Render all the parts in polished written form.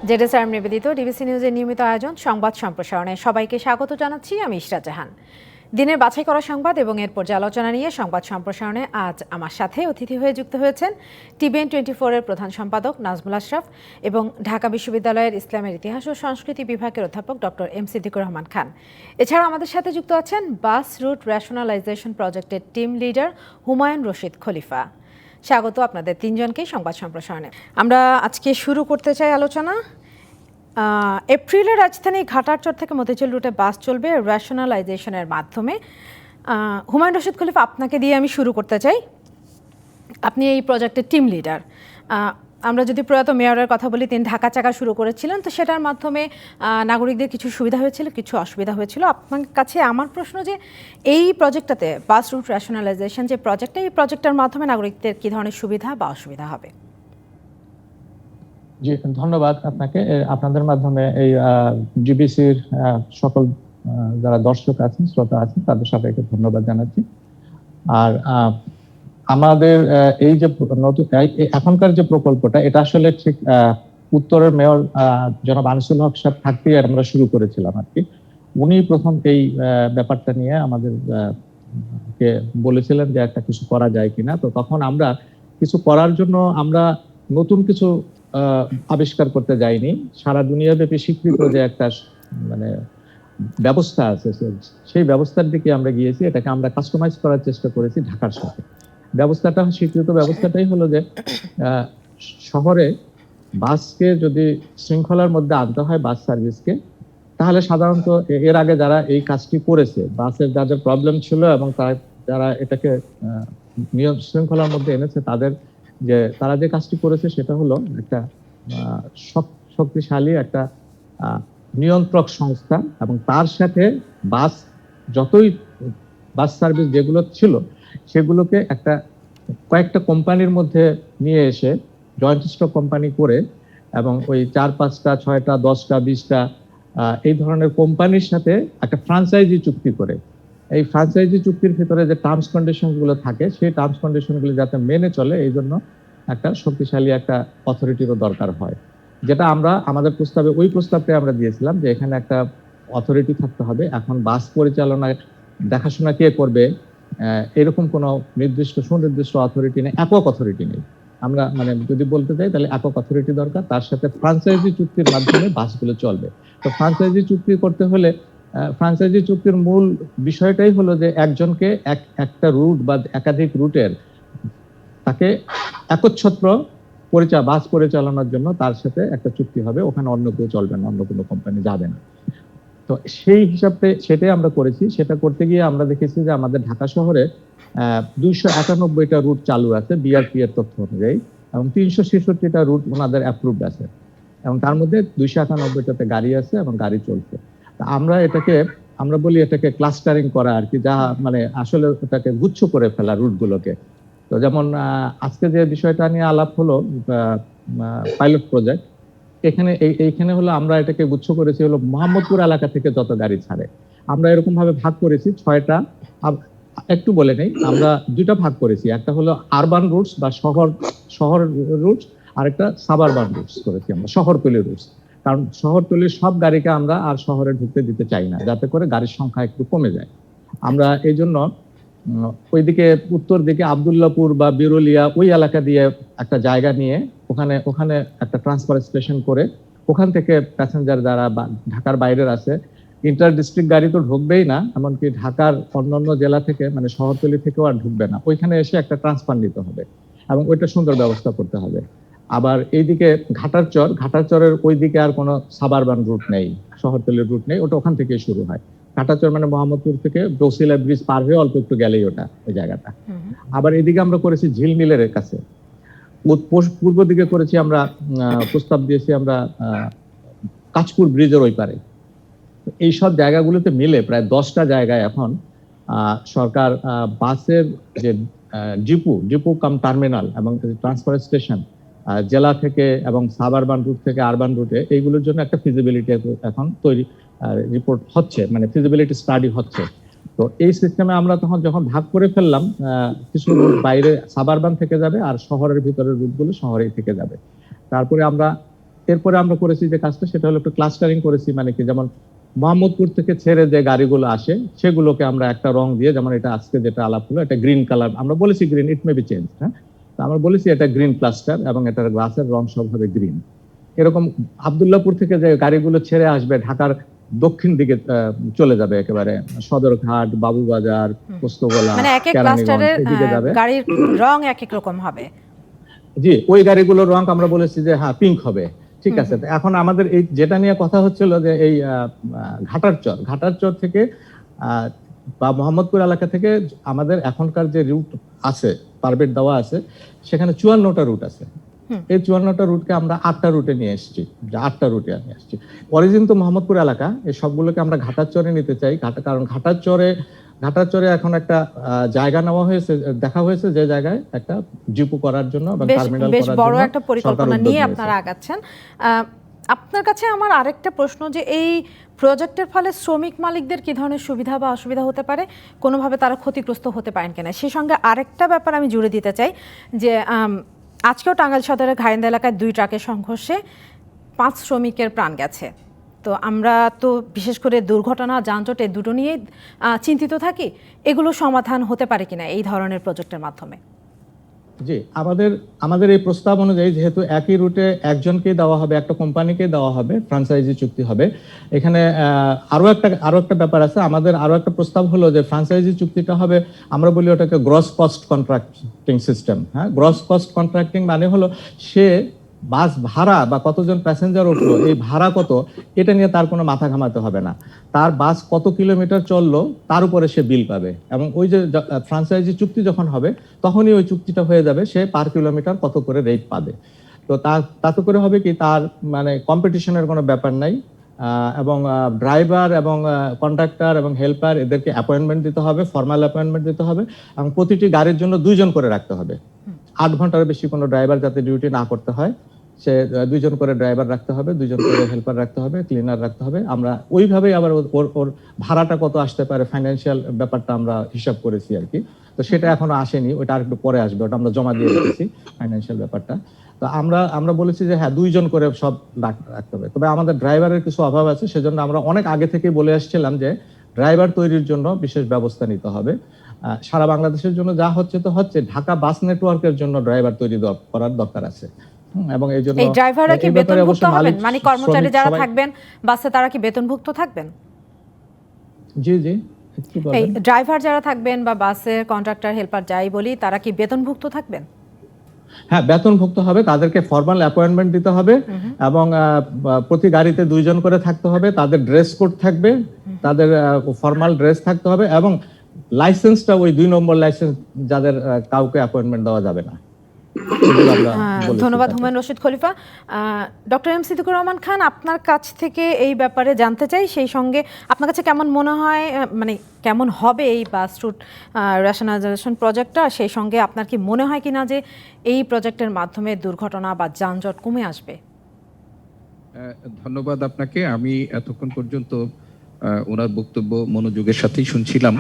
জেডএসআর নিবেদিত ডিবিসি নিউজের নিয়মিত আয়োজন সংবাদ সম্প্রসারণে সবাইকে স্বাগত জানাচ্ছি আমি ইশরাত জাহান। দিনের বাছাই করা সংবাদ এবং এর পর্যালোচনা নিয়ে সংবাদ সম্প্রসারণে আজ আমার সাথে অতিথি হয়ে যুক্ত হয়েছেন TVN24 এর প্রধান সম্পাদক নাজমুল আশরাফ এবং ঢাকা বিশ্ববিদ্যালয়ের ইসলামের ইতিহাস ও সংস্কৃতি বিভাগের অধ্যাপক ডক্টর এম সিদ্দিকুর রহমান খান। এছাড়া আমাদের সাথে যুক্ত আছেন বাস রুট রেশনালাইজেশন প্রজেক্টের টিম লিডার হুমায়ুন রশিদ খলিফা। স্বাগত আপনাদের তিনজনকেই সংবাদ সম্প্রসারণে। আমরা আজকে শুরু করতে চাই আলোচনা। এপ্রিলে রাজধানী ঘাটারচর থেকে মতিঝিল রুটে বাস চলবে রেশনালাইজেশনের মাধ্যমে। হুমায়ুন রশিদ খলিফা, আপনাকে দিয়ে আমি শুরু করতে চাই। আপনি এই প্রজেক্টের টিম লিডার। আমরা যদি প্রয়াত মেয়রের কথা বলি, তিনি ঢাকা চাকা শুরু করেছিলেন, তো সেটার মাধ্যমে নাগরিকদের কিছু সুবিধা হয়েছিল, কিছু অসুবিধা হয়েছিল। আপনার কাছে আমার প্রশ্ন যে এই প্রজেক্টটাতে বাস রুট রেশনালাইজেশন যে প্রজেক্টটা, এই প্রজেক্টের মাধ্যমে নাগরিকদের কী ধরনের সুবিধা বা অসুবিধা হবে? জি, ধন্যবাদ আপনাকে। আপনাদের মাধ্যমে এই জিবিসির সকল যারা দর্শক আছেন, শ্রোতা আছেন, তাদের সবাইকে ধন্যবাদ জানাচ্ছি। আর আমাদের এই যে নতুন এখনকার যে প্রকল্পটা, এটা আসলে ঠিক উত্তরের মেয়র জনাব আনিসুল হক সাহেব থাকতেই আমরা শুরু করেছিলাম আর কি। উনি প্রথম এই ব্যাপারটা নিয়ে আমাদের কে বলেছিলেন যে একটা কিছু করা যায় কিনা। তো তখন আমরা কিছু করার জন্য আমরা নতুন কিছু আবিষ্কার করতে যাইনি। সারা দুনিয়াব্যাপী স্বীকৃত যে একটা মানে ব্যবস্থা আছে, সেই ব্যবস্থার দিকে আমরা গিয়েছি। এটাকে আমরা কাস্টমাইজ করার চেষ্টা করেছি ঢাকার সাথে। ব্যবস্থাটা স্বীকৃত ব্যবস্থাটাই হলো যে শহরে বাসকে যদি শৃঙ্খলার মধ্যে আনতে হয়, বাস সার্ভিসকে, তাহলে সাধারণত এর আগে যারা এই কাজটি করেছে, বাসের যাদের প্রবলেম ছিল এবং যারা এটাকে নিয়ম শৃঙ্খলার মধ্যে এনেছে, তারা যে কাজটি করেছে সেটা হলো একটা শক্তিশালী একটা নিয়ন্ত্রক সংস্থা, এবং তার সাথে যতই বাস সার্ভিস যেগুলো ছিল সেগুলোকে কয়েকটা কোম্পানির মধ্যে নিয়ে এসে জয়েন্ট স্টক কোম্পানি করে, এবং ওই 4, 5টা, 6টা, 10টা, 20টা এই ধরনের কোম্পানির সাথে একটা ফ্রাঞ্চাইজি চুক্তি করে, এই ফ্রাঞ্চাইজি চুক্তির ভিতরে যে টার্মস কন্ডিশন গুলো থাকে, সেই টার্মস কন্ডিশন গুলো যাতে মেনে চলে, এই জন্য একটা শক্তিশালী একটা অথরিটিরও দরকার হয়। যেটা আমরা আমাদের প্রস্তাবে, ওই প্রস্তাবটাই আমরা দিয়েছিলাম যে এখানে একটা অথরিটি থাকতে হবে। এখন বাস পরিচালনায় দেখাশোনা কে করবে, এরকম কোনো সুনির্দিষ্ট অথরিটি নেই, একক অথরিটি নেই। আমরা যদি বলতে চাই তাহলে একক অথরিটি দরকার, তার সাথে ফ্রাঞ্চাইজি চুক্তির মাধ্যমে বাসগুলো চলবে। তো ফ্রাঞ্চাইজি চুক্তি করতে হলে ফ্রাঞ্চাইজি চুক্তির মূল বিষয়টাই হলো যে একজনকে একটা রুট বা একাধিক রুটের তাকে একচ্ছত্র বাস পরিচালনার জন্য তার সাথে একটা চুক্তি হবে, ওখানে অন্য কেউ চলবে না, অন্য কোনো কোম্পানি যাবে না। তো সেই হিসাবে সেটাই আমরা করেছি। সেটা করতে গিয়ে আমরা দেখেছি যে আমাদের ঢাকা শহরে 291টা রুট চালু আছে বিআরটি এর তথ্য অনুযায়ী, এবং 366টা রুট ওনাদের অ্যাপ্রুভড আছে, এবং তার মধ্যে 291টাতে গাড়ি আছে এবং গাড়ি চলছে। আমরা বলি এটাকে ক্লাস্টারিং করা আর কি, যা আসলে ওটাকে গুচ্ছ করে ফেলা রুটগুলোকে। তো যেমন আজকে যে বিষয়টা নিয়ে আলাপ হলো, পাইলট প্রজেক্ট, এইখানে হলো আমরা এটাকে গুচ্ছ করেছি হলো মোহাম্মদপুর এলাকা থেকে যত গাড়ি ছাড়ে, আমরা এরকম ভাবে ভাগ করেছি 6টা। একটু বলে নেই, আমরা 2টা ভাগ করেছি, একটা হলো আরবান রুটস বা শহর রুটস, আর একটা সাবারবান রুটস করেছি আমরা, শহরতলি রুটস। কারণ শহরতলির সব গাড়িকে আমরা আর শহরে ঢুকতে দিতে চাই না, যাতে করে গাড়ির সংখ্যা একটু কমে যায়। আমরা এই জন্য ওইদিকে উত্তর দিকে আবদুল্লাপুর বা বিরুলিয়া ওই এলাকা দিয়ে একটা জায়গা নিয়ে ওখানে একটা ট্রান্সফার স্টেশন করে, ওখান থেকে প্যাসেঞ্জার যারা ঢাকার বাইরের আছে, ইন্টার ডিস্ট্রিক্ট গাড়ি তো ঢুকবেই না, এমনকি ঢাকার অন্যান্য জেলা থেকে শহরতলি থেকেও আর ঢুকবে না, ওইখানে এসে একটা ট্রান্সফার নিতে হবে এবং ওইটা সুন্দর ব্যবস্থা করতে হবে। আবার এইদিকে ঘাটারচরের ওইদিকে আর কোনো সাবারবান রুট নেই, শহরতলির রুট নেই, ওটা ওখান থেকে শুরু হয়। ঘাটারচর মোহাম্মদপুর থেকে বসিলা ব্রিজ পার হয়ে অল্প একটু গেলেই ওই জায়গাটা। আবার এদিকে আমরা করেছি ঝিল মিলের কাছে, পূর্ব দিকে করেছি আমরা, প্রস্তাব দিয়েছি আমরা কাঁচপুর ব্রিজের ওই পারে। এই সব জায়গাগুলোতে মিলে প্রায় 10টা জায়গায় এখন সরকার বাসের যে ডিপো কাম টার্মিনাল এবং ট্রান্সফার স্টেশন জেলা থেকে এবং সাবারবান রুট থেকে আরবান রুটে, এইগুলোর জন্য একটা ফিজিবিলিটি এখন তৈরি রিপোর্ট হচ্ছে, ফিজিবিলিটি স্টাডি হচ্ছে। তো এই সিস্টেমে আমরা যখন ভাগ করে ফেললাম, কিছু রুট বাইরে সাবারবান থেকে যাবে আর শহরের ভিতরের রুটগুলো শহরেই থেকে যাবে। তারপরে আমরা এরপরে আমরা করেছি যে কাজটা, সেটা হলো একটু ক্লাস্টারিং করেছি। মানে কি, যেমন মোহাম্মদপুর থেকে ছেড়ে যে গাড়িগুলো আসে সেগুলোকে আমরা একটা রং দিয়ে, যেমন এটা আজকে যেটা আলাপ হলো, এটা গ্রিন কালার, আমরা বলেছি green, it may be change, হ্যাঁ, তো আমরা বলেছি এটা গ্রিন ক্লাস্টার এবং এটার গ্লাসের রং সব হবে গ্রিন। এরকম আব্দুল্লাহপুর থেকে যে গাড়িগুলো ছেড়ে আসবে ঢাকার দক্ষিণ দিকে চলে যাবে, একেবারে সদরঘাট, বাবুবাজার, পোস্তগোলা, মানে এক এক কেরানীগঞ্জ ক্লাস্টারের এদিকে যাবে। গাড়ির রং এক এক রকম হবে। জি, ওই গাড়িগুলোর রং আমরা বলেছি যে হ্যাঁ পিঙ্ক হবে। ঠিক আছে, তো এখন আমাদের এই যেটা নিয়ে কথা হচ্ছিল যে এই ঘাটারচর থেকে বা মোহাম্মদপুর এলাকা থেকে আমাদের এখনকার যে রুট আছে, পারমিট দেওয়া আছে, সেখানে 54টা রুট আছে। এই 54টা রুটকে আমরা 8টা রুটে নিয়ে এসেছি, 8টা রুটে নিয়ে আসছি। অরিজিন তো মোহাম্মদপুর এলাকা, এই সবগুলোকে আমরা ঘাটারচরে নিতে চাই। কারণ ঘাটারচরে এখন একটা জায়গা নেওয়া হয়েছে, দেখা হয়েছে যে জায়গায় একটা জিপু করার জন্য এবং টার্মিনাল বেশ করার বড় জন্য একটা পরিকল্পনা নিয়ে আপনারা আগাচ্ছেন। আপনার কাছে আমার আরেকটা প্রশ্ন, যে এই প্রজেক্টের ফলে শ্রমিক মালিকদের কি ধরনের সুবিধা বা অসুবিধা হতে পারে, কোনোভাবে তারা ক্ষতিগ্রস্ত হতে পারেন কিনা? সেই সঙ্গে আরেকটা ব্যাপার আমি জুড়ে দিতে চাই যে আজকেও টাঙ্গাইল সদরের ঘাইন্দা এলাকায় 2 ট্রাকের সংঘর্ষে 5 শ্রমিকের প্রাণ গেছে। তো আমরা তো বিশেষ করে দুর্ঘটনা, যানজট, এই দুটো নিয়েই চিন্তিত থাকি। এগুলো সমাধান হতে পারে কিনা এই ধরনের প্রজেক্টের মাধ্যমে? জি, আমাদের এই প্রস্তাব অনুযায়ী যেহেতু একই রুটে একজনকেই দেওয়া হবে, একটা কোম্পানিকেই দেওয়া হবে, ফ্র্যাঞ্চাইজি চুক্তি হবে। এখানে আরো একটা ব্যাপার আছে। আমাদের আরো একটা প্রস্তাব হলো যে ফ্র্যাঞ্চাইজি চুক্তিটা হবে, আমরা বলি ওটাকে গ্রস কস্ট কন্ট্রাক্টিং সিস্টেম। হ্যাঁ, গ্রস কস্ট কন্ট্রাক্টিং মানে হলো সে বাস ভাড়া বা কতজন প্যাসেঞ্জার উঠলো, এই ভাড়া কত, এটা নিয়ে তার কোনো মাথা ঘামাতে হবে না। তার বাস কত কিলোমিটার চললো তার উপরে সে বিল পাবে, এবং ওই যে ফ্র্যাঞ্চাইজি চুক্তি যখন হবে তখনই ওই চুক্তিটা হয়ে যাবে, সে পার কিলোমিটার কত করে রেট পাবে। তো তাতে করে হবে কি, তার মানে কম্পিটিশনের কোনো ব্যাপার নাই। এবং ড্রাইভার এবং কন্ডাক্টর এবং হেল্পার এদেরকে অ্যাপয়েন্টমেন্ট দিতে হবে, ফর্মাল অ্যাপয়েন্টমেন্ট দিতে হবে, এবং প্রতিটি গাড়ির জন্য 2 জন করে রাখতে হবে। 8 ঘন্টার বেশি কোনো ড্রাইভার যাতে ডিউটি না করতে হয়, সে 2 জন করে ড্রাইভার রাখতে হবে, 2 জন করে হেল্পার রাখতে হবে, ক্লিনার রাখতে হবে। আমরা ওইভাবেই আবার ওর ভাড়াটা কত আসতে পারে, ফাইন্যান্সিয়াল ব্যাপারটা আমরা হিসাব করেছি আর কি। তো সেটা এখনো আসেনি, ওটা আর একটু পরে আসবে, ওটা আমরা জমা দিয়ে রেখেছি ফাইন্যান্সিয়াল ব্যাপারটা। তো আমরা বলেছি যে হ্যাঁ 2 জন করে সব রাখতে হবে। তবে আমাদের ড্রাইভারের কিছু অভাব আছে, সেজন্য আমরা অনেক আগে থেকে বলে আসছিলাম যে ড্রাইভার তৈরির জন্য বিশেষ ব্যবস্থা নিতে হবে। সারা বাংলাদেশের জন্য যা হচ্ছে তো হচ্ছে, ঢাকা বাস নেটওয়ার্কের জন্য ড্রাইভার তৈরি করার দরকার আছে। এবং এই জন্য এই ড্রাইভাররা কি বেতনভুক্ত হবেন? মানে কর্মচারী যারা থাকবেন বাসে, তারা কি বেতনভুক্ত থাকবেন? জি জি, এই ড্রাইভার যারা থাকবেন বা বাসের কন্ট্রাক্টর, হেল্পার যাই বলি, তারা কি বেতনভুক্ত থাকবেন? হ্যাঁ, বেতনভুক্ত হবে, তাদেরকে ফর্মাল অ্যাপয়েন্টমেন্ট দিতে হবে, এবং প্রতি গাড়িতে 2 জন করে থাকতে হবে, তাদের ড্রেস কোড থাকবে, তাদের ফর্মাল ড্রেস থাকতে হবে, এবং লাইসেন্সটা ওই 2 নম্বর লাইসেন্স, যাদের কাউকে অ্যাপয়েন্টমেন্ট দেওয়া যাবে না। ধন্যবাদ হুমায়ুন রশিদ খলিফা। ডক্টর এম সিদ্দিকুর রহমান খান, আপনার কাছ থেকে এই ব্যাপারে জানতে চাই, সেই সঙ্গে আপনার কাছে কেমন মনে হয়, মানে কেমন হবে এই বাস রুট রেশনালাইজেশন প্রজেক্টটা, সেই সঙ্গে আপনার কি মনে হয় কিনা যে এই প্রজেক্টের মাধ্যমে দুর্ঘটনা বা যানজট কমে আসবে? ধন্যবাদ আপনাকে। আমি এতক্ষণ পর্যন্ত ওনার বক্তব্য মনোযোগের সাথেই শুনছিলাম,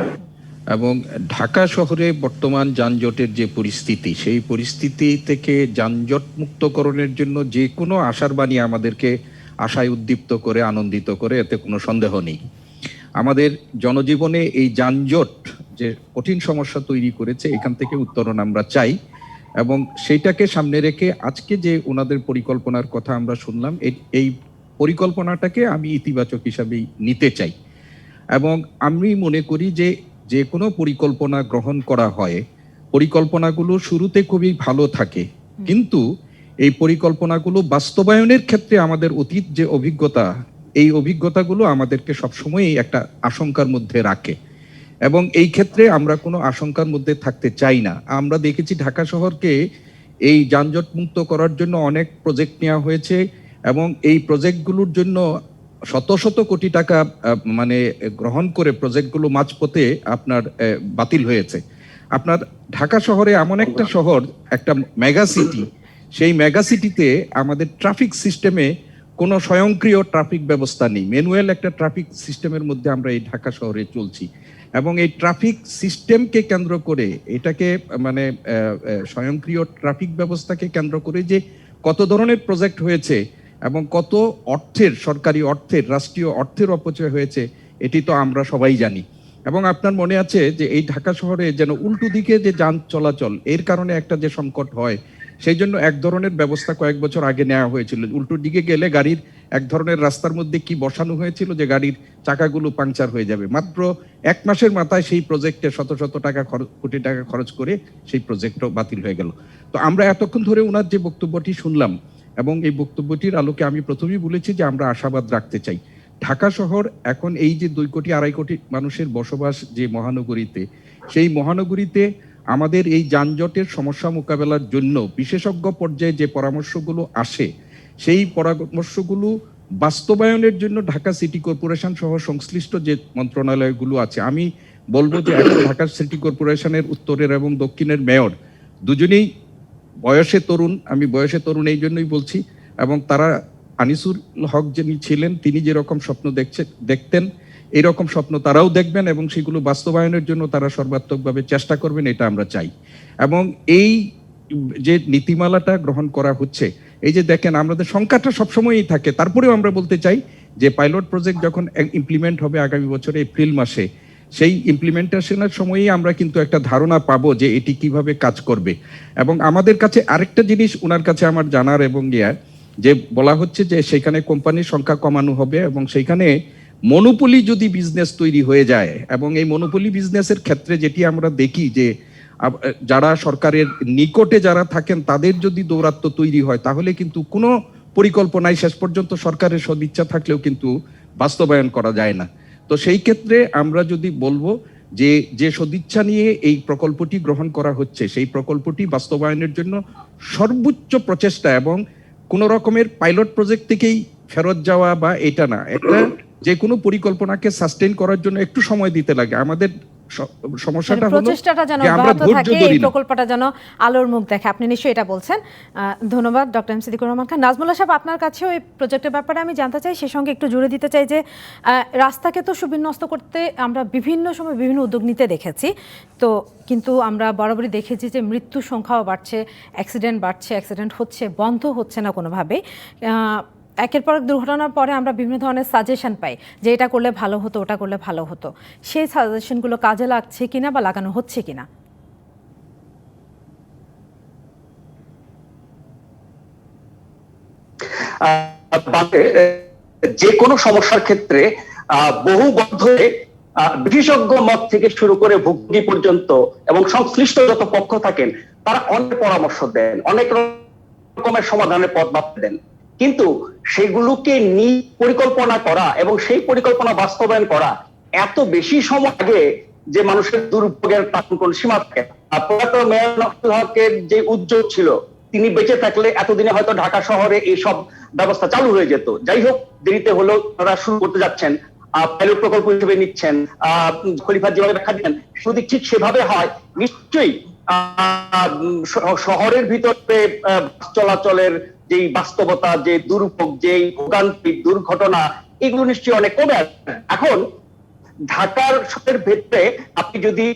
এবং ঢাকা শহরে বর্তমান যানজটের যে পরিস্থিতি, সেই পরিস্থিতি থেকে যানজট মুক্তকরণের জন্য যে কোনো আশার বাণী আমাদেরকে আশায় উদ্দীপ্ত করে, আনন্দিত করে, এতে কোনো সন্দেহ নেই। আমাদের জনজীবনে এই যানজট যে কঠিন সমস্যা তৈরি করেছে, এখান থেকে উত্তরণ আমরা চাই, এবং সেইটাকে সামনে রেখে আজকে যে ওনাদের পরিকল্পনার কথা আমরা শুনলাম, এই পরিকল্পনাটাকে আমি ইতিবাচক হিসাবেই নিতে চাই। এবং আমি মনে করি যে কোনো পরিকল্পনা গ্রহণ করা হয়, পরিকল্পনাগুলো শুরুতে খুবই ভালো থাকে, কিন্তু এই পরিকল্পনাগুলো বাস্তবায়নের ক্ষেত্রে আমাদের অতীত যে অভিজ্ঞতা, এই অভিজ্ঞতাগুলো আমাদেরকে সবসময়ই একটা আশঙ্কার মধ্যে রাখে, এবং এই ক্ষেত্রে আমরা কোনো আশঙ্কার মধ্যে থাকতে চাই না। আমরা দেখেছি ঢাকা শহরকে এই যানজট মুক্ত করার জন্য অনেক প্রজেক্ট নেওয়া হয়েছে, এবং এই প্রজেক্টগুলোর জন্য শত শত কোটি টাকা মানে গ্রহণ করে প্রজেক্টগুলো মাঝপথে আপনার বাতিল হয়েছে। আপনার ঢাকা শহরে এমন একটা শহর, একটা মেগা সিটি, সেই মেগা সিটিতে আমাদের ট্রাফিক সিস্টেমে কোনো স্বয়ংক্রিয় ট্রাফিক ব্যবস্থা নেই। ম্যানুয়াল একটা ট্রাফিক সিস্টেমের মধ্যে আমরা এই ঢাকা শহরে চলছি, এবং এই ট্রাফিক সিস্টেমকে কেন্দ্র করে, এটাকে মানে স্বয়ংক্রিয় ট্রাফিক ব্যবস্থাকে কেন্দ্র করে যে কত ধরনের প্রজেক্ট হয়েছে, এবং কত অর্থের, সরকারি অর্থের, রাষ্ট্রীয় অর্থের অপচয় হয়েছে এটি তো আমরা সবাই জানি। এবং আপনার মনে আছে যে এই ঢাকা শহরে যেন উল্টো দিকে যে যান চলাচল, এর কারণে একটা যে সংকট হয়, সেই জন্য এক ধরনের ব্যবস্থা কয়েক বছর আগে নেওয়া হয়েছিল। উল্টো দিকে গেলে গাড়ির এক ধরনের রাস্তার মধ্যে কি বসানো হয়েছিল যে গাড়ির চাকাগুলো পাংচার হয়ে যাবে। মাত্র 1 মাসের মাথায় সেই প্রজেক্টে শত শত টাকা কোটি টাকা খরচ করে সেই প্রজেক্টও বাতিল হয়ে গেল। তো আমরা এতক্ষণ ধরে ওনার যে বক্তব্যটি শুনলাম, এবং এই বক্তব্যটির আলোকে আমি প্রথমেই বলেছি যে আমরা আশাবাদ রাখতে চাই। ঢাকা শহর এখন এই যে 2 কোটি 2.5 কোটি মানুষের বসবাস যে মহানগরীতে, সেই মহানগরীতে আমাদের এই যানজটের সমস্যা মোকাবেলার জন্য বিশেষজ্ঞ পর্যায়ে যে পরামর্শগুলো আসে, সেই পরামর্শগুলো বাস্তবায়নের জন্য ঢাকা সিটি কর্পোরেশন সহ সংশ্লিষ্ট যে মন্ত্রণালয়গুলো আছে, আমি বলবো যে এখন ঢাকা সিটি কর্পোরেশনের উত্তরের এবং দক্ষিণের মেয়র দুজনেই বয়সে তরুণ। আমি বয়সে তরুণ এই জন্যই বলছি। এবং তারা, আনিসুল হক যিনি ছিলেন, তিনি যেরকম স্বপ্ন দেখতেন, এইরকম স্বপ্ন তারাও দেখবেন এবং সেগুলো বাস্তবায়নের জন্য তারা সর্বাত্মকভাবে চেষ্টা করবেন, এটা আমরা চাই। এবং এই যে নীতিমালাটা গ্রহণ করা হচ্ছে, এই যে দেখেন আমাদের সংখ্যাটা সবসময়ই থাকে, তারপরেও আমরা বলতে চাই যে পাইলট প্রজেক্ট যখন ইমপ্লিমেন্ট হবে আগামী বছরে এপ্রিল মাসে, সেই ইমপ্লিমেন্টেশনের সময়ই আমরা কিন্তু একটা ধারণা পাবো যে এটি কিভাবে কাজ করবে। এবং আমাদের কাছে আরেকটা জিনিস ওনার কাছে আমার জানার এবং যে বলা হচ্ছে যে সেখানে কোম্পানির সংখ্যা কমানো হবে এবং সেইখানে মনোপলি যদি বিজনেস তৈরি হয়ে যায়, এবং এই মনোপলি বিজনেসের ক্ষেত্রে যেটি আমরা দেখি যে যারা সরকারের নিকটে যারা থাকেন তাদের যদি দৌরাত্ম্য তৈরি হয়, তাহলে কিন্তু কোনো পরিকল্পনায় শেষ পর্যন্ত সরকারের সদিচ্ছা থাকলেও কিন্তু বাস্তবায়ন করা যায় না। তো সেই ক্ষেত্রে আমরা যদি বলবো যে সদিচ্ছা নিয়ে এই প্রকল্পটি গ্রহণ করা হচ্ছে, সেই প্রকল্পটি বাস্তবায়নের জন্য সর্বোচ্চ প্রচেষ্টা, এবং কোন রকমের পাইলট প্রজেক্ট থেকেই ফেরত যাওয়া বা এটা না, একটা যে কোনো পরিকল্পনাকে সাস্টেইন করার জন্য একটু সময় দিতে লাগে। আমাদের সমস্যাটা হলো প্রচেষ্টাটা যেন যে আমরা অব্যাহত থাকে, এই ধৈর্য ধরি না। প্রকল্পটা যেন আলোর মুখ দেখে। আপনি নিশ্চয়ই এটা বলছেন। ধন্যবাদ ডক্টর এম সিদ্দিকুর রহমান খান। নাজমুল্লাহ সাহেব, আপনার কাছেও এই প্রজেক্টের ব্যাপারে আমি জানতে চাই, সেই সঙ্গে একটু জুড়ে দিতে চাই যে রাস্তাকে তো সুবিন্যস্ত করতে আমরা বিভিন্ন সময় বিভিন্ন উদ্যোগ নিতে দেখেছি, তো কিন্তু আমরা বরাবরই দেখেছি যে মৃত্যুর সংখ্যাও বাড়ছে, অ্যাক্সিডেন্ট হচ্ছে, বন্ধ হচ্ছে না কোনোভাবেই। একের পর দুর্ঘটনার পরে আমরা বিভিন্ন ধরনের সাজেশন পাই যে এটা করলে ভালো হতো, ওটা করলে ভালো হতো। সেই সাজেশনগুলো কাজে লাগছে কিনা বা লাগানো হচ্ছে কিনা? যে কোনো সমস্যার ক্ষেত্রে বহু বছরে বিশেষজ্ঞ মত থেকে শুরু করে ভুক্তভোগী পর্যন্ত এবং সংশ্লিষ্ট যত পক্ষ থাকেন তারা অনেক পরামর্শ দেন, অনেক রকমের সমাধানের পথ ভাবতে দেন, কিন্তু সেগুলোকে পরিকল্পনা করা এবং সেই পরিকল্পনা বাস্তবায়ন করা এত বেশি সময় লাগে যে মানুষের দুর্ভোগের কোন সীমা থাকে। মেয়র নওশাদুল হকের যে উদ্যোগ ছিল, তিনি বেঁচে থাকলে এতদিনে হয়তো ঢাকা শহরে এইসব ব্যবস্থা চালু হয়ে যেত। যাই হোক, দেরিতে হলেও তারা শুরু করতে যাচ্ছেন, পাইলট প্রকল্প হিসেবে নিচ্ছেন। খলিফা যেভাবে ব্যাখ্যা দিলেন, যদি ঠিক সেভাবে হয় নিশ্চয়ই শহরের ভিতরে চলাচলের যে বাস্তবতা, যে দুর্ভোগ, যে ভোগান্তি, দুর্ঘটনা, এগুলো নিশ্চয়ই অনেক কমে আসবে। এখন ঢাকার শহরের ভেতরে আপনি যদি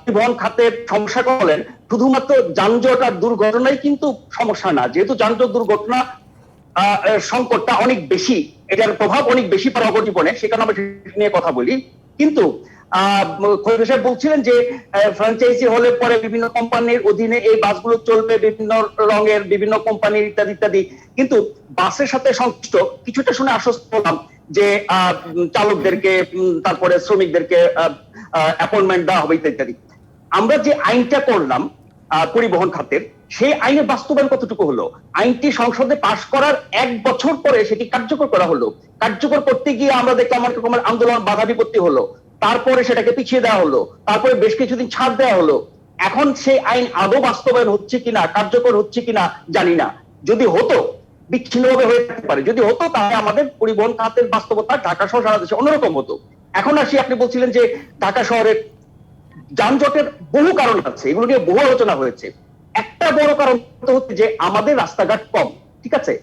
পরিবহন খাতের সমস্যা বলেন, শুধুমাত্র যানজট আর দুর্ঘটনাই কিন্তু সমস্যা না। যেহেতু যানজট দুর্ঘটনা সংকটটা অনেক বেশি, এটার প্রভাব অনেক বেশি পড়ে জীবনে, সে কারণে আমরা নিয়ে কথা বলি। কিন্তু খলিফা সাহেব বলছিলেন যে ফ্র্যাঞ্চাইজি হলে পরে বিভিন্ন কোম্পানির অধীনে এই বাসগুলো চলবে, বিভিন্ন রঙের, বিভিন্ন কোম্পানির, ইত্যাদি ইত্যাদি। কিন্তু বাসের সাথে সংশ্লিষ্ট কিছুটা শুনে আশ্বস্ত হলাম যে চালকদেরকে, তারপরে শ্রমিকদেরকে অ্যাপয়েন্টমেন্ট দেওয়া হবে ইত্যাদি। আমরা যে আইনটা করলাম পরিবহন খাতের, সেই আইনের বাস্তবায়ন কতটুকু হলো? আইনটি সংসদে পাশ করার 1 বছর পরে সেটি কার্যকর করা হলো। কার্যকর করতে গিয়ে আমরা দেখলাম অনেক রকমের আন্দোলন, বাধা বিপত্তি হলো, তারপরে সেটাকে পিছিয়ে দেওয়া হলো, তারপরে বেশ কিছুদিন ছাড় দেওয়া হলো। এখন সেই আইন আদৌ বাস্তবায়ন হচ্ছে কিনা, কার্যকর হচ্ছে কিনা জানি না। যদি হতো, বিচ্ছিন্নভাবে হয়ে থাকতে পারে, যদি হতো তাহলে আমাদের পরিবহন খাতের বাস্তবতা ঢাকা সহ সারা দেশে অন্যরকম হতো। এখন আসি, আপনি বলছিলেন যে ঢাকা শহরের যানজটের বহু কারণ আছে, এগুলো নিয়ে বহু আলোচনা হয়েছে। একটা বড় কারণ হচ্ছে যে আমাদের রাস্তাঘাট কম, ঠিক আছে,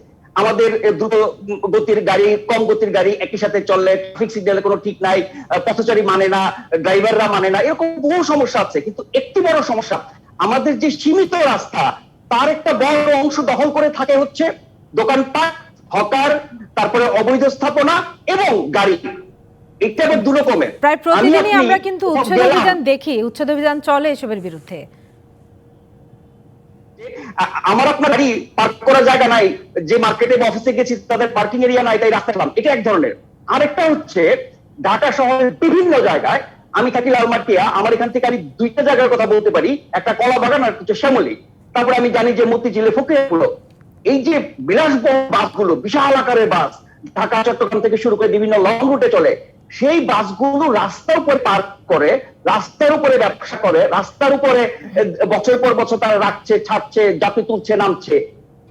আমাদের দ্রুত গতির গাড়ি, কম গতির গাড়ি একই সাথে চললে ট্রাফিক সিগন্যালে কোনো ঠিক নাই, পথচারী মানে না, ড্রাইভাররা মানে না, এরকম বহু সমস্যা আছে। কিন্তু একটি বড় সমস্যা, আমাদের যে সীমিত রাস্তা তার একটা বড় অংশ দখল করে থাকে হচ্ছে দোকানপাট, হকার, তারপরে অবৈধ স্থাপনা এবং গাড়ি, এটা আবার দু রকমের। প্রায় প্রতিদিনই আমরা কিন্তু গেলাম, উচ্ছেদ অভিযান দেখি, উচ্ছেদ অভিযান চলে এসবের বিরুদ্ধে। আমার আপনার গাড়ি পার্ক করার জায়গা নাই, যে মার্কেটে বা অফিসে গেছি তাদের পার্কিং এরিয়া নাই, তাই রাস্তা পেলাম, এটা এক ধরনের। আরেকটা হচ্ছে ঢাকা শহরের বিভিন্ন জায়গায়, আমি থাকি লালমাটিয়া, আমার এখান থেকে আমি দুইটা জায়গার কথা বলতে পারি, একটা কলা বাগান আর কিছু শ্যামলী, তারপরে আমি জানি যে মতিঝিলে ফকিরগুলো। এই যে বিলাসবহুল বাসগুলো, বিশাল আকারের বাস, ঢাকা চট্টগ্রাম থেকে শুরু করে বিভিন্ন লং রুটে চলে, সেই বাসগুলো রাস্তার উপরে পার্ক করে, রাস্তার উপরে ব্যবসা করে, রাস্তার উপরে বছর পর বছর তারা রাখছে, ছাড়ছে, যাত্রী তুলছে, নামছে,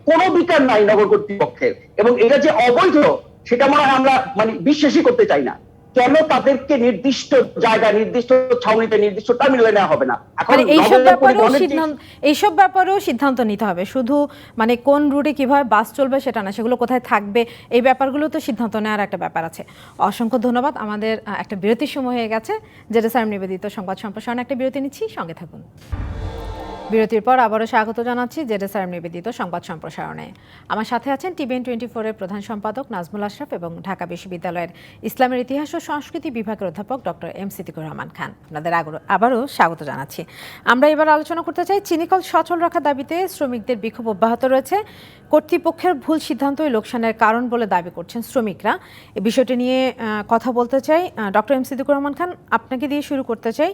কোনো বিচার নাই নগর কর্তৃপক্ষের। এবং এটা যে অবৈধ, সেটা মনে হয় আমরা বিশ্বাসই করতে চাই না। কেন তাদেরকে নির্দিষ্ট জায়গায়, নির্দিষ্ট ছাউনিতে, নির্দিষ্ট টার্মিনালে নেওয়া হবে না? এখন এইসব ব্যাপারেও সিদ্ধান্ত নিতে হবে, শুধু কোন রুটে কিভাবে বাস চলবে সেটা না, সেগুলো কোথায় থাকবে, এই ব্যাপারগুলো তো সিদ্ধান্ত নেওয়ার একটা ব্যাপার আছে। অসংখ্য ধন্যবাদ। আমাদের একটা বিরতির সময় হয়ে গেছে। জেডএসআর নিবেদিত সংবাদ সম্প্রসারণে একটা বিরতি নিচ্ছি, সঙ্গে থাকুন। বিরতির পর আবারও স্বাগত জানাচ্ছি জেডএসআর নিবেদিত সংবাদ সম্প্রসারণে। আমার সাথে আছেন টিভিএন 24-এর প্রধান সম্পাদক নাজমুল আশরাফ এবং ঢাকা বিশ্ববিদ্যালয়ের ইসলামের ইতিহাস ও সংস্কৃতি বিভাগের অধ্যাপক ডক্টর এম সিদ্দিকুর রহমান খান। আপনাদের আবারও স্বাগত জানাচ্ছি। আমরা এবার আলোচনা করতে চাই চিনিকল সচল রাখার দাবিতে শ্রমিকদের বিক্ষোভ অব্যাহত রয়েছে। কর্তৃপক্ষের ভুল সিদ্ধান্তই লোকসানের কারণ বলে দাবি করছেন শ্রমিকরা। এই বিষয়টি নিয়ে কথা বলতে চাই। ডক্টর এম সিদ্দিকুর রহমান খান, আপনাকে দিয়ে শুরু করতে চাই।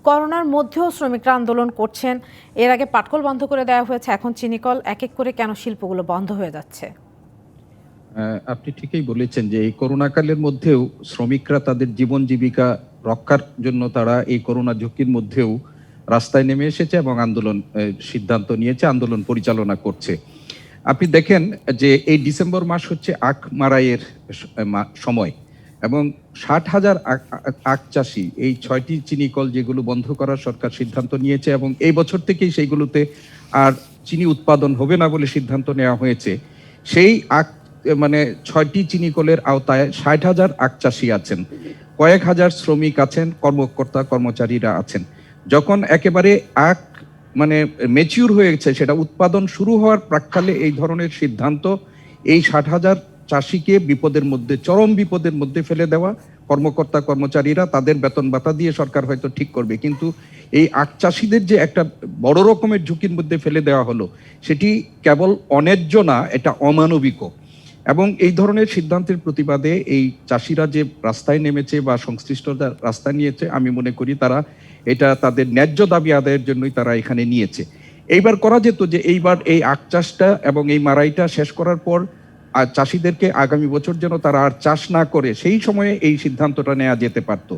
করোনার মধ্যেও শ্রমিকরা আন্দোলন করছেন, এর আগে পাটকল বন্ধ করে দেওয়া হয়েছে, এখন চিনিকল, এক এক করে কেন শিল্পগুলো বন্ধ হয়ে যাচ্ছে? আপনি ঠিকই বলেছেন যে এই করোনাকালের মধ্যেও শ্রমিকরা তাদের জীবন জীবিকা রক্ষার জন্য তারা এই করোনা ঝুঁকির মধ্যেও রাস্তায় নেমে এসেছে এবং আন্দোলন সিদ্ধান্ত নিয়েছে, আন্দোলন পরিচালনা করছে। আপনি দেখেন যে এই ডিসেম্বর মাস হচ্ছে আখ মারাইয়ের সময় এবং 60,000 আখ চাষি, এই 6টি চিনিকল যেগুলো বন্ধ করার সরকার সিদ্ধান্ত নিয়েছে এবং এই বছর থেকেই সেইগুলোতে আর চিনি উৎপাদন হবে না বলে সিদ্ধান্ত নেওয়া হয়েছে। সেই আখ 6টি চিনিকলের আওতায় 60,000 আখ চাষি আছেন, কয়েক হাজার শ্রমিক আছেন, কর্মকর্তা কর্মচারীরা আছেন। যখন একেবারে আখ ম্যাচিউর হয়ে গেছে, সেটা উৎপাদন শুরু হওয়ার প্রাক্কালে এই ধরনের সিদ্ধান্ত এই 60,000 চাষিকে বিপদের মধ্যে, চরম বিপদের মধ্যে ফেলে দেওয়া। কর্মকর্তা কর্মচারীরা তাদের বেতন ভাতা দিয়ে সরকার হয়তো ঠিক করবে, কিন্তু এই আখ চাষিদের যে একটা বড় রকমের ঝুঁকির মধ্যে ফেলে দেওয়া হলো, সেটি কেবল অন্যায্য না, এটা অমানবিকও। এবং এই ধরনের সিদ্ধান্তের প্রতিবাদে এই চাষিরা যে রাস্তায় নেমেছে বা সংশ্লিষ্টরা রাস্তায় নিয়েছে, আমি মনে করি তারা এটা তাদের ন্যায্য দাবি আদায়ের জন্যই তারা এখানে নিয়েছে। এইবার করা যেত যে এইবার এই আখ চাষটা এবং এই মারাইটা শেষ করার পর আর চাষিদেরকে আগামী বছর যেন তারা আর চাষ না করে, সেই সময়ে এই সিদ্ধান্তটা নেওয়া যেতে পারত।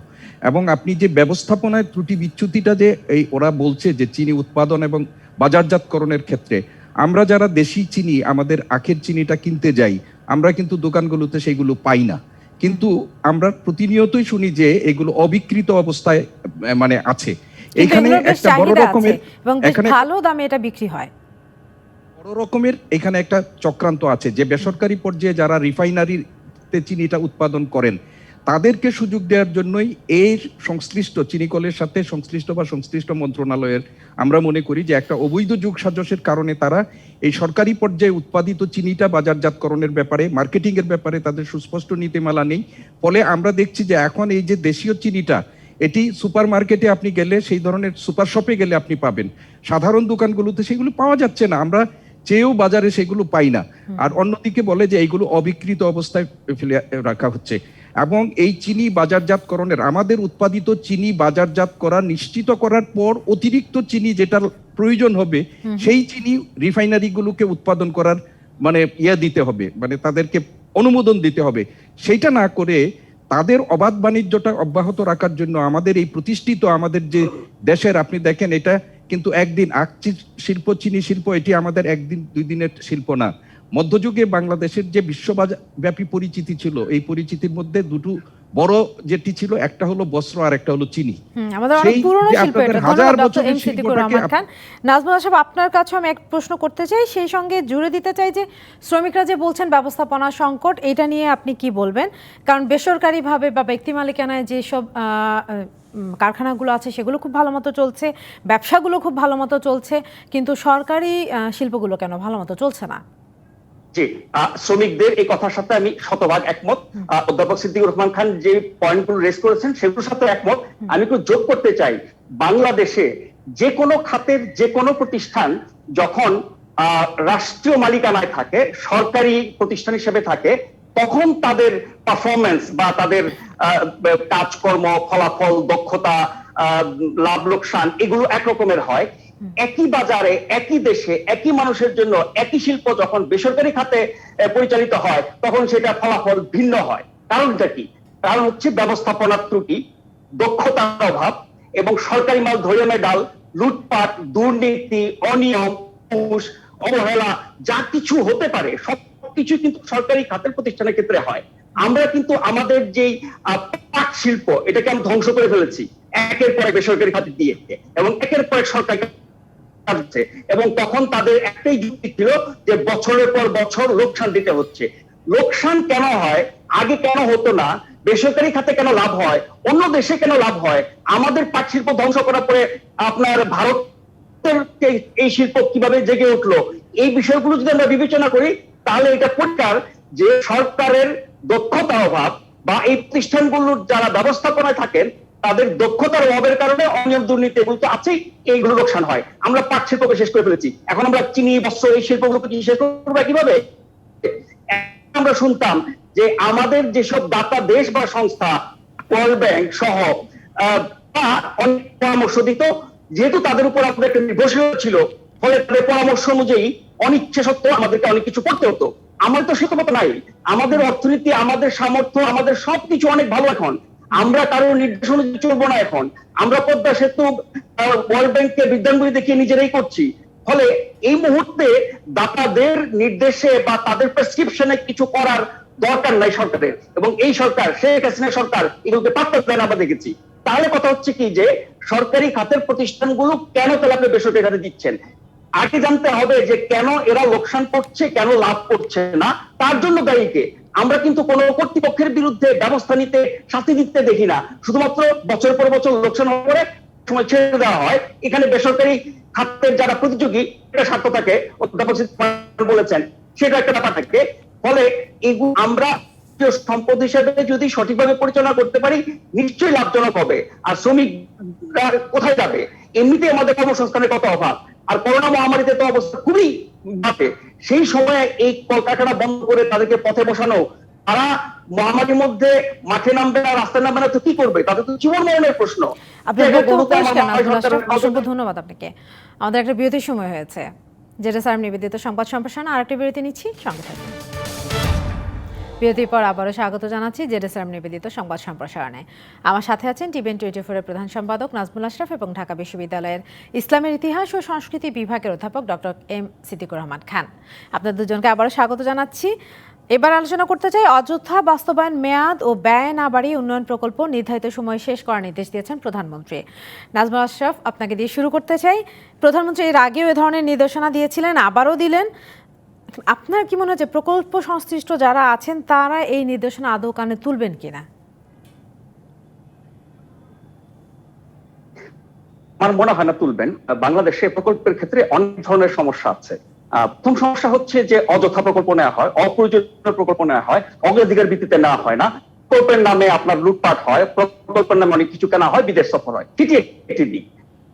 এবং আপনি যে ব্যবস্থাপনায় ত্রুটি বিচ্যুতিটা যে এই ওরা বলছে যে চিনি উৎপাদন এবং বাজারজাতকরণের ক্ষেত্রে, আমরা যারা দেশি চিনি, আমাদের আখের চিনিটা কিনতে যাই, আমরা কিন্তু দোকানগুলোতে সেইগুলো পাই না, কিন্তু আমরা প্রতিনিয়তই শুনি যে এগুলো অবিকৃত অবস্থায় আছে। এখানে একটা বড় রকমের, এখানে ভালো দামে এটা বিক্রি হয়, বড় রকমের এখানে একটা চক্রান্ত আছে যে বেসরকারি পর্যায়ে যারা রিফাইনারিতে চিনিটা উৎপাদন করেন, তাদেরকে সুযোগ দেওয়ার জন্যই এর সংশ্লিষ্ট চিনিকলের সাথে সংশ্লিষ্ট মন্ত্রণালয়ের, আমরা মনে করি যে একটা অবৈধ যোগ সাজসের কারণে তারা এই সরকারি পর্যায়ে উৎপাদিত চিনিটা বাজারজাতকরণের ব্যাপারে, মার্কেটিং এর ব্যাপারে তাদের সুস্পষ্ট নীতিমালা নেই। ফলে আমরা দেখছি যে এখন এই যে দেশীয় চিনিটা, এটি সুপার মার্কেটে আপনি গেলে, সেই ধরনের সুপার শপে গেলে আপনি পাবেন, সাধারণ দোকানগুলোতে সেগুলো পাওয়া যাচ্ছে না, আমরা চেয়েও বাজারে সেগুলো পাই না। আর অন্যদিকে বলে যে এইগুলো অবিকৃত অবস্থায় ফেলে রাখা হচ্ছে। এবং এই চিনি বাজারজাতকরণের, আমাদের উৎপাদিত চিনি বাজারজাত করা নিশ্চিত করার পর অতিরিক্ত চিনি যেটার প্রয়োজন হবে, সেই চিনি রিফাইনারিগুলোকে উৎপাদন করার দিতে হবে, তাদেরকে অনুমোদন দিতে হবে। সেইটা না করে তাদের অবাধ বাণিজ্যটা অব্যাহত রাখার জন্য আমাদের এই প্রতিষ্ঠিত, আমাদের যে দেশের, আপনি দেখেন এটা কিন্তু একদিন আখ শিল্প, চিনি শিল্প, এটি আমাদের একদিন দুই দিনের শিল্প না। মধ্যযুগে বাংলাদেশের যে বিশ্বব্যাপী পরিচিতি ছিল, এই পরিচিতির মধ্যে দুটো বড় যেটি ছিল, একটা হলো বস্ত্র আর একটা হলো চিনি। আমাদের অনেক পুরনো শিল্প এটা। ধন্যবাদ ডক্টর এম সিদ্দিকুর রহমান খান। নাজমুল আশরাফ, আপনার কাছে আমি এক প্রশ্ন করতে চাই, সেই সঙ্গে জুড়ে দিতে চাই যে শ্রমিকরা যে বলছেন ব্যবস্থাপনা সংকট, এটা নিয়ে আপনি কি বলবেন? কারণ বেসরকারিভাবে বা ব্যক্তি মালিকানায় যেসব কারখানাগুলো আছে সেগুলো খুব ভালো মতো চলছে, ব্যবসাগুলো খুব ভালো মতো চলছে, কিন্তু সরকারি শিল্পগুলো কেন ভালো মতো চলছে না? জি, শ্রমিকদের এই কথার সাথে আমি শতভাগ একমত। অধ্যাপক সিদ্দিকুর রহমান খান যে পয়েন্টগুলো রেজ করেছেন সেগুলোর সাথে একমত। আমি একটু যোগ করতে চাই, বাংলাদেশে যে কোনো খাতের যে কোনো প্রতিষ্ঠান যখন রাষ্ট্রীয় মালিকানায় থাকে, সরকারি প্রতিষ্ঠান হিসেবে থাকে, তখন তাদের পারফরমেন্স বা তাদের কাজকর্ম, ফলাফল, দক্ষতা, লাভ লোকসান এগুলো একরকমের হয়। একই বাজারে, একই দেশে, একই মানুষের জন্য একই শিল্প যখন বেসরকারি খাতে পরিচালিত হয়, তখন সেটা ফলাফল ভিন্ন হয়। কারণটা কি? কারণ হচ্ছে ব্যবস্থাপনার ত্রুটি, দক্ষতার অভাব, এবং সরকারি মাল ধরে ডাল, লুটপাট, দুর্নীতি, অনিয়ম, ঘুষ, অবহেলা, যা কিছু হতে পারে সবকিছু কিন্তু সরকারি খাতের প্রতিষ্ঠানের ক্ষেত্রে হয়। আমরা কিন্তু আমাদের যেই পাট শিল্প, এটাকে আমরা ধ্বংস করে ফেলেছি একের পর এক বেসরকারি খাতে দিয়ে, এবং একের পর এক সরকারি, এবং তখন তাদের একটাই যুক্তি ছিল যে বছরের পর বছর লোকসান দিতে হচ্ছে। লোকসান কেন হয়? আগে কেন হতো না? বেসরকারি খাতে কেন লাভ হয়? অন্য দেশে কেন লাভ হয়? আমাদের পাট শিল্প ধ্বংস করার পরে আপনার ভারতের এই শিল্প কিভাবে জেগে উঠলো? এই বিষয়গুলো যদি আমরা বিবেচনা করি, তাহলে এটা পরিষ্কার যে সরকারের দক্ষতার অভাব, বা এই প্রতিষ্ঠানগুলোর যারা ব্যবস্থাপনায় থাকেন তাদের দক্ষতার অভাবের কারণে অনিয়ম, দুর্নীতি এগুলো তো আছেই, এইগুলো লোকসান হয়। আমরা পাট শিল্পকে শেষ করে ফেলেছি, এখন আমরা চিনি, বস্ত্র, এই শিল্পগুলোকে শেষ করবো কিভাবে? আমরা শুনতাম যে আমাদের যেসব দাতা দেশ বা সংস্থা, ওয়ার্ল্ড ব্যাংক সহ অনেক পরামর্শ দিত, যেহেতু তাদের উপর আমাদের একটা নির্ভরশীল ছিল, ফলে তাদের পরামর্শ অনুযায়ী অনিচ্ছা সত্ত্বেও আমাদেরকে অনেক কিছু করতে হতো। আমাদের তো সেটা নাই, আমাদের অর্থনীতি, আমাদের সামর্থ্য, আমাদের সবকিছু অনেক ভালো এখন। আমরা কারোর নির্দেশ অনুযায়ী চলবো না এখন। আমরা পদ্মা সেতু ওয়ার্ল্ড ব্যাংককে বিদ্যাঙ্গুলি দেখিয়ে নিজেরাই করছি। ফলে এই মুহূর্তে দাতাদের নির্দেশে বা তাদের প্রেসক্রিপশনে কিছু করার দরকার নাই সরকারের, এবং এই সরকার, শেখ হাসিনা সরকার, এগুলোকে পাত্তা দেন আমরা দেখেছি। তাহলে কথা হচ্ছে কি যে সরকারি খাতের প্রতিষ্ঠানগুলো কেন তাহলে আপনি বেসরকারি খাতে দিচ্ছেন? আগে জানতে হবে যে কেন এরা লোকসান করছে, কেন লাভ করছে না, তার জন্য দায়ীকে। আমরা কিন্তু কোন কর্তৃপক্ষের বিরুদ্ধে ব্যবস্থা নিতে, শাস্তি দিতে দেখি না, শুধুমাত্র বছর পর বছর লোকসান হওয়ার পরে সময় ছেড়ে দেওয়া হয়। এখানে বেসরকারি খাতের যারা প্রতিযোগী, এটা স্বার্থ থাকে, অধ্যাপক বলেছেন, সেটা একটা ব্যাপার থাকে। ফলে এগুলো আমরা সম্পদ হিসেবে যদি সঠিকভাবে পরিচালনা করতে পারি, নিশ্চয়ই লাভজনক হবে। আর শ্রমিকরা কোথায় যাবে? এমনিতে আমাদের কর্মসংস্থানের কত অভাব, আর করোনা মহামারীতে তো অবস্থা খুবই বাড়ে। সেই সময়ে এই কলকারখানা বন্ধ করে তাদেরকে পথে বসানো, তারা মহামারীর মধ্যে মাঠে নামবে না, রাস্তায় নামবে না, তো কি করবে? তাদের তো জীবন মরণের প্রশ্ন। অসংখ্য ধন্যবাদ আপনাকে। আমাদের একটা বিরতির সময় হয়েছে। যেটা স্যার নিবেদিত সংবাদ সম্প্রসারণ, আরেকটা বিরতি নিচ্ছি, সঙ্গে থাকুন। বিরতির পর আবারও স্বাগত জানাচ্ছি জেডএসআর নিবেদিত সংবাদ সম্প্রসারণে। আমার সাথে আছেন টিভিএন 24 এর প্রধান সম্পাদক নাজমুল আশরাফ এবং ঢাকা বিশ্ববিদ্যালয়ের ইসলামের ইতিহাস ও সংস্কৃতি বিভাগের অধ্যাপক ডক্টর এম সিদ্দিকুর রহমান খান। আপনাদের দুজনকে আবারও স্বাগত জানাচ্ছি। এবার আলোচনা করতে চাই অযোধ্যা বাস্তবায়ন মেয়াদ ও ব্যয় না বাড়িয়ে উন্নয়ন প্রকল্প নির্ধারিত সময় শেষ করার নির্দেশ দিয়েছেন প্রধানমন্ত্রী। নাজমুল আশরাফ, আপনাকে দিয়ে শুরু করতে চাই। প্রধানমন্ত্রী এর আগেও এ ধরনের নির্দেশনা দিয়েছিলেন, আবারও দিলেন। আপনার কি মনে হচ্ছে প্রকল্প সংশ্লিষ্ট যারা আছেন তারা এই নির্দেশনা আদৌ কানে তুলবেন কিনা? আমার মনে হয় না তুলবেন। বাংলাদেশে প্রকল্পের ক্ষেত্রে অনেক ধরনের সমস্যা আছে। প্রথম সমস্যা হচ্ছে যে অযথা প্রকল্প নেওয়া হয়, অপ্রয়োজনীয় প্রকল্প নেওয়া হয়, অগ্রাধিকার ভিত্তিতে নেওয়া হয় না, প্রকল্পের নামে আপনার লুটপাট হয়, প্রকল্পের নামে অনেক কিছু কেনা হয়, বিদেশ সফর হয়, ঠিক একটি দিক।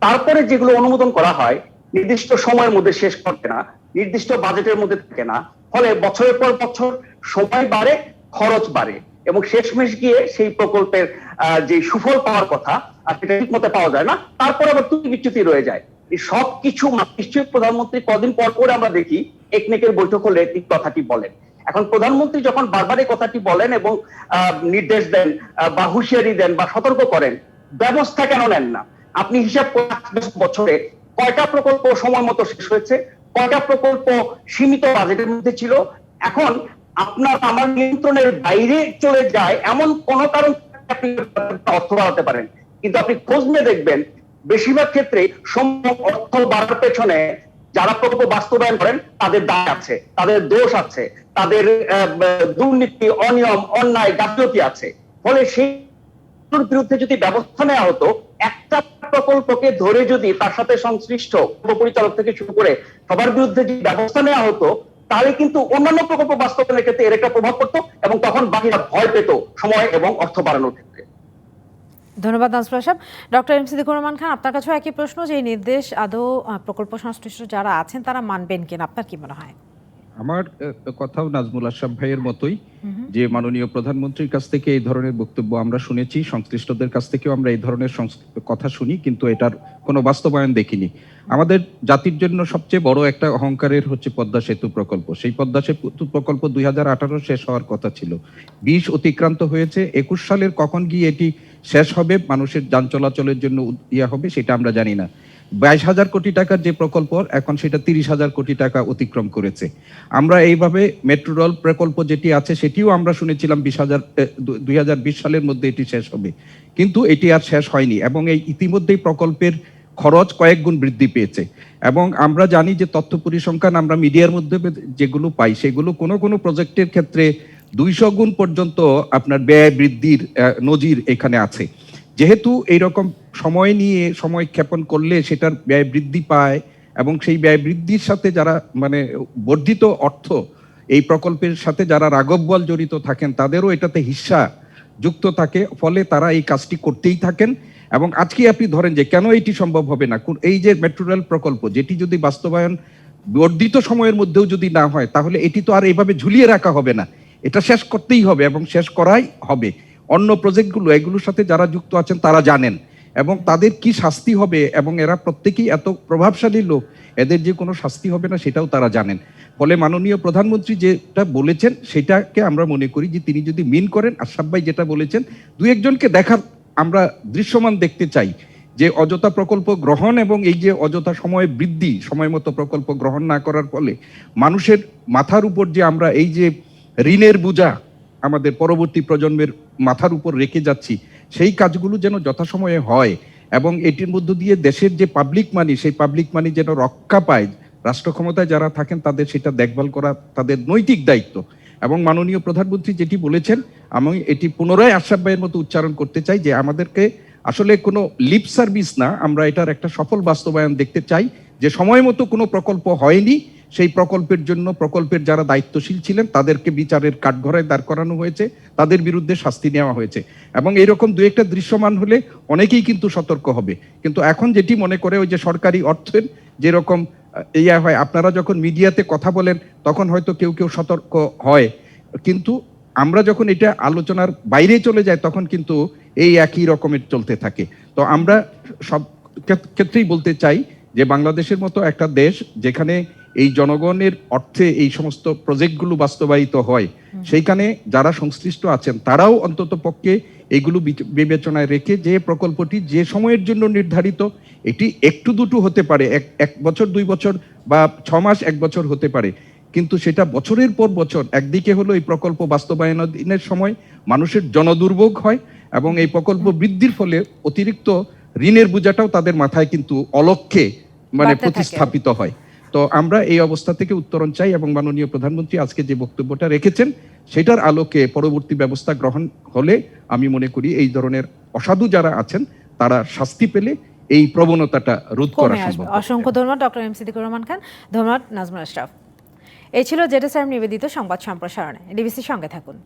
তারপরে যেগুলো অনুমোদন করা হয় নির্দিষ্ট সময়ের মধ্যে শেষ করতে না, নির্দিষ্ট বাজেটের মধ্যে থাকে না, ফলে বছরের পর বছর সময় বাড়ে, খরচ বাড়ে, এবং শেষমেশ গিয়ে সেই প্রকল্পের যে সুফল পাওয়ার কথা সেটা ঠিক মতো পাওয়া যায় না। তারপর আবার ত্রুটি বিচ্যুতি রয়ে যায়। এই সবকিছু নিশ্চয়ই প্রধানমন্ত্রী কদিন পর পর আমরা দেখি একনেকের বৈঠক হলে এই কথাটি বলেন। এখন প্রধানমন্ত্রী যখন বারবার এই কথাটি বলেন এবং নির্দেশ দেন বা হুঁশিয়ারি দেন বা সতর্ক করেন, ব্যবস্থা কেন নেন না? আপনি হিসাব বছরে কয়টা প্রকল্প সময় মতো শেষ হয়েছে, কয়টা প্রকল্প সীমিত বাজেটের মধ্যে ছিল? এখন আপনার আমার নিয়ন্ত্রণের বাইরে চলে যায় এমন কোন কারণ আপনি অর্থ বাড়াতে পারেন, কিন্তু আপনি খোঁজ নিয়ে দেখবেন বেশিরভাগ ক্ষেত্রে অর্থ বাড়ার পেছনে যারা প্রকল্প বাস্তবায়ন করেন তাদের দায় আছে, তাদের দোষ আছে, তাদের দুর্নীতি, অনিয়ম, অন্যায়, গাফিলতি আছে। ফলে সেই বিরুদ্ধে যদি ব্যবস্থা নেওয়া হতো, একটা প্রকল্পকে ধরে যদি তার সাথে সংশ্লিষ্ট পরিচালক থেকে শুরু করে সবার বিরুদ্ধে যদি ব্যবস্থা নেওয়া হতো, তাহলে কিন্তু অন্যান্য প্রকল্প বাস্তবায়নের ক্ষেত্রে এর একটা প্রভাব পড়তো এবং তখন বাকিরা ভয় পেত সময় এবং অর্থ বাড়ানোর ক্ষেত্রে। ধন্যবাদ নাজমুল সাহেব। ডক্টর এম সিদ্দিকুর রহমান খান, আপনার কাছেও একই প্রশ্ন, যে এই নির্দেশ আদৌ প্রকল্প সংশ্লিষ্ট যারা আছেন তারা মানবেন কিনা, আপনার কি মনে হয়? আমার কথাও নাজমুল আশরাফ ভাইয়ের মতোই, যে মাননীয় প্রধানমন্ত্রীর কাছ থেকে এই ধরনের বক্তব্য আমরা শুনেছি, সংশ্লিষ্টদের কাছ থেকেও আমরা এই ধরনের কথা শুনি, কিন্তু এটার কোনো বাস্তবায়ন দেখিনি। আমাদের জাতির জন্য সবচেয়ে বড় একটা অহংকারের হচ্ছে পদ্মা সেতু প্রকল্প। সেই পদ্মা সেতু প্রকল্প 2018 শেষ হওয়ার কথা ছিল, 20 অতিক্রান্ত হয়েছে, 21 সালের কখন গিয়ে এটি শেষ হবে, মানুষের যান চলাচলের জন্য হবে সেটা আমরা জানি না। 22,000 কোটি টাকার যে প্রকল্প, এখন সেটা 30,000 কোটি টাকা অতিক্রম করেছে। আমরা এইভাবে মেট্রো রেল প্রকল্প যেটি আছে সেটিও আমরা শুনেছিলাম 2020 সালের মধ্যে এটি শেষ হবে, কিন্তু এটি আর শেষ হয়নি এবং এই ইতিমধ্যেই প্রকল্পের খরচ কয়েক গুণ বৃদ্ধি পেয়েছে। এবং আমরা জানি যে তথ্য পরিসংখ্যান আমরা মিডিয়ার মধ্যে যেগুলো পাই, সেগুলো কোনো কোনো প্রজেক্টের ক্ষেত্রে 200 গুণ পর্যন্ত আপনার ব্যয় বৃদ্ধির নজির এখানে আছে। যেহেতু এইরকম সময় নিয়ে সময় ক্ষেপণ করলে সেটার ব্যয় বৃদ্ধি পায় এবং সেই ব্যয় বৃদ্ধির সাথে যারা মানে বর্ধিত অর্থ এই প্রকল্পের সাথে যারা রাঘববল জড়িত থাকেন তাদেরও এটাতে হিস্সা যুক্ত থাকে, ফলে তারা এই কাজটি করতেই থাকেন। এবং আজকে আপনি ধরেন যে কেন এটি সম্ভব হবে না, এই যে মেট্রো রেল প্রকল্প যেটি যদি বাস্তবায়ন বর্ধিত সময়ের মধ্যেও যদি না হয়, তাহলে এটি তো আর এইভাবে ঝুলিয়ে রাখা হবে না, এটা শেষ করতেই হবে এবং শেষ করাই হবে। অন্য প্রজেক্টগুলো এগুলোর সাথে যারা যুক্ত আছেন তারা জানেন এবং তাদের কি শাস্তি হবে, এবং এরা প্রত্যেকেই এত প্রভাবশালী লোক, এদের যে কোনো শাস্তি হবে না সেটাও তারা জানেন। ফলে মাননীয় প্রধানমন্ত্রী যেটা বলেছেন সেটাকে আমরা মনে করি যে তিনি যদি মিন করেন, আশরাফ ভাই যেটা বলেছেন, দুই একজনকে দেখার আমরা দৃশ্যমান দেখতে চাই যে অযথা প্রকল্প গ্রহণ এবং এই যে অযথা সময় বৃদ্ধি, সময় মতো প্রকল্প গ্রহণ না করার ফলে মানুষের মাথার উপর যে আমরা এই যে ঋণের বোঝা আমাদের পরবর্তী প্রজন্মের মাথার উপর রেখে যাচ্ছি, সেই কাজগুলো যেন যথাসময়ে হয় এবং এটির মধ্য দিয়ে দেশের যে পাবলিক মানি, সেই পাবলিক মানি যেন রক্ষা পায়। রাষ্ট্র ক্ষমতায় যারা থাকেন তাদের সেটা দেখভাল করা তাদের নৈতিক দায়িত্ব। এবং মাননীয় প্রধানমন্ত্রী যেটি বলেছেন, আমি এটি পুনরায় আশরাফ ভাইয়ের মতো উচ্চারণ করতে চাই যে আমাদেরকে আসলে কোনো লিপ সার্ভিস না, আমরা এটার একটা সফল বাস্তবায়ন দেখতে চাই, যে সময় মতো কোনো প্রকল্প হয়নি, সেই প্রকল্পের জন্য প্রকল্পের যারা দায়িত্বশীল ছিলেন তাদেরকে বিচারের কাঠগড়ায় দাঁড় করানো হয়েছে, তাদের বিরুদ্ধে শাস্তি নেওয়া হয়েছে। এবং এইরকম দু একটা দৃশ্যমান হলে অনেকেই কিন্তু সতর্ক হবে। কিন্তু এখন যেটি মনে করে ওই যে সরকারি অর্থের যেরকম হয়, আপনারা যখন মিডিয়াতে কথা বলেন তখন হয়তো কেউ কেউ সতর্ক হয়, কিন্তু আমরা যখন এটা আলোচনার বাইরে চলে যাই তখন কিন্তু এই একই রকমের চলতে থাকে। তো আমরা সব ক্ষেত্রেই বলতে চাই যে বাংলাদেশের মতো একটা দেশ যেখানে এই জনগণের অর্থে এই সমস্ত প্রজেক্টগুলো বাস্তবায়িত হয়, সেইখানে যারা সংশ্লিষ্ট আছেন তারাও অন্তত পক্ষে এগুলো বিবেচনায় রেখে যে প্রকল্পটি যে সময়ের জন্য নির্ধারিত, এটি একটু দুটো হতে পারে, এক বছর 2 বছর বা 6 মাস 1 বছর হতে পারে, কিন্তু সেটা বছরের পর বছর একদিকে হলো এই প্রকল্প বাস্তবায়নের সময় মানুষের জনদুর্ভোগ হয় এবং এই প্রকল্প বৃদ্ধির ফলে অতিরিক্ত ঋণের বোঝাটাও তাদের মাথায় কিন্তু অলক্ষ্যে মানে প্রতিস্থাপিত হয়। তো আমরা এই অবস্থা থেকে উত্তরণ চাই এবং মাননীয় প্রধানমন্ত্রী আজকে যে বক্তব্যটা রেখেছেন সেটার আলোকে পরবর্তী ব্যবস্থা গ্রহণ হলে আমি মনে করি এই ধরনের অসাধু যারা আছেন তারা শাস্তি পেলে এই প্রবণতাটা রোধ করা সম্ভব। অসংখ্য ধন্যবাদ ডক্টর এম সিদ্দিকুর রহমান খান, ধন্যবাদ নাজমুল আশরাফ। এই ছিল জেডএসআর নিবেদিত সংবাদ সম্প্রসারণে। ডিবিসির সঙ্গে থাকুন।